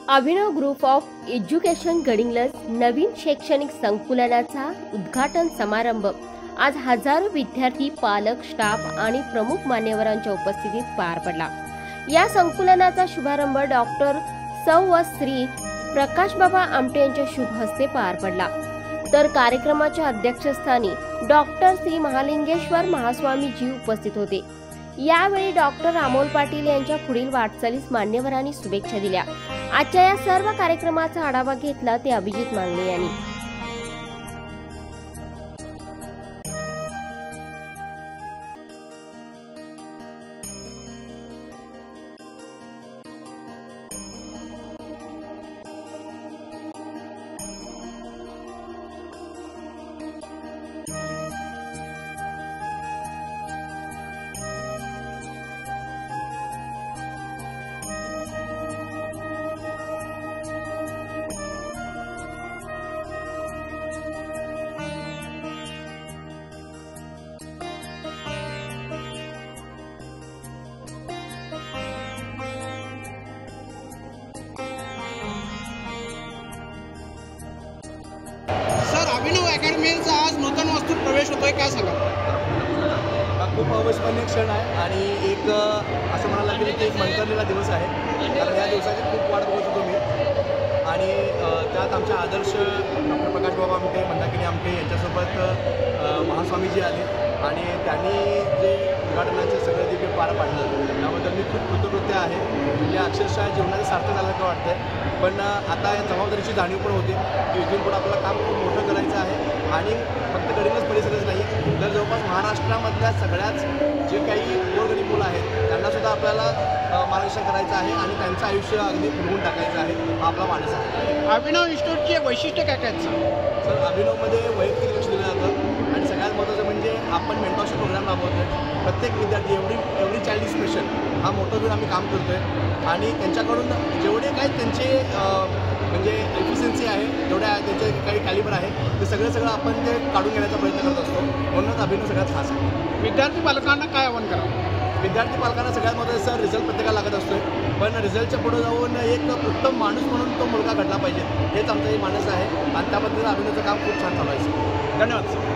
Abhinav group of education Gadhinglaj नवीन शैक्षणिक संकुलाचा उद्घाटन समारंभ आज हजारो विद्यार्थी, पालक, स्टाफ आणि प्रमुख मान्यवरांच्या उपस्थितीत पार पडला। या संकुलाचा शुभारंभ डॉक्टर सौ व श्री प्रकाशबाबा आमटे यांच्या शुभ हस्ते पार पडला। तर कार्यक्रमाच्या अध्यक्षस्थानी डॉक्टर श्री महालिंगेश्वर महास्वामी जी उपस्थित होते। यावेळी डॉक्टर अमोल पाटील यांच्या पुढील वाटचालीस मान्यवरांनी शुभेच्छा दिल्या। आजच्या या सर्व कार्यक्रमाचा आढावा घेतला ते अभिजित मांगणे यांनी। सर, अभिनव अकॅडमीचा आज नूतन वास्तूत प्रवेश होतोय, काय सांगा? हा खूप अविस्मरणीय क्षण आहे आणि एक असं म्हणायला लागेल की एक मंतरलेला दिवस आहे, कारण या दिवसाची खूप वाट बघत होतो मी। आणि त्यात आमचे आदर्श डॉक्टर प्रकाशबाबा आमटे, मंदाकिनी आमटे यांच्यासोबत महास्वामीजी आले आणि त्यांनी जे उद्घाटनाचे सगळे दिव्य पार पाडलं त्याबद्दल मी खूप कृतज्ञ आहे। म्हणजे अक्षरशः जीवनाचं सार्थक झाल्याचं वाटतंय। पण आता या जबाबदारीची जाणीव पण होते की इथून पुढे आपलं काम खूप मोठं करायचं आहे आणि फक्त गडिंग्लज परिसरच नाही तर जवळपास महाराष्ट्रामधल्या सगळ्याच जे काही गोरगरीब मुलं आहेत त्यांनासुद्धा आपल्याला मार्गदर्शन करायचं आहे आणि त्यांचं आयुष्य अगदी फुलवून टाकायचं आहे, हा आपला मानस आहे। अभिनव इन्स्टिट्यूटचे वैशिष्ट्य काय काय सर, अभिनवमध्ये वैयक्तिक लक्ष दिलं जातं आणि सगळ्यात महत्त्वाचं म्हणजे आपण मेंटॉरशिप प्रोग्राम राबवतो। प्रत्येक विद्यार्थी एवढी चाइल्ड स्पेशल हा मोठं घेऊन आम्ही काम करतो आहे आणि त्यांच्याकडून जेवढे काही त्यांचे म्हणजे एफिशियन्सी आहे, जेवढ्या त्यांचे काही कॅलिबर आहे ते सगळं आपण ते काढून घेण्याचा प्रयत्न करत असतो। म्हणूनच अभिनव सगळ्यात खास आहे। विद्यार्थी पालकांना काय आव्हान करावं? विद्यार्थी पालकांना सगळ्यात महत्त्वाचं सर, रिझल्ट प्रत्येकाला लागत असतो पण रिझल्टच्या पुढे जाऊन एक उत्तम माणूस म्हणून तो मुलगा घडला पाहिजे, हेच आमचं हे मानस आहे आणि त्याबद्दल अभिनवचं काम खूप छान चालू आहे। धन्यवाद सर।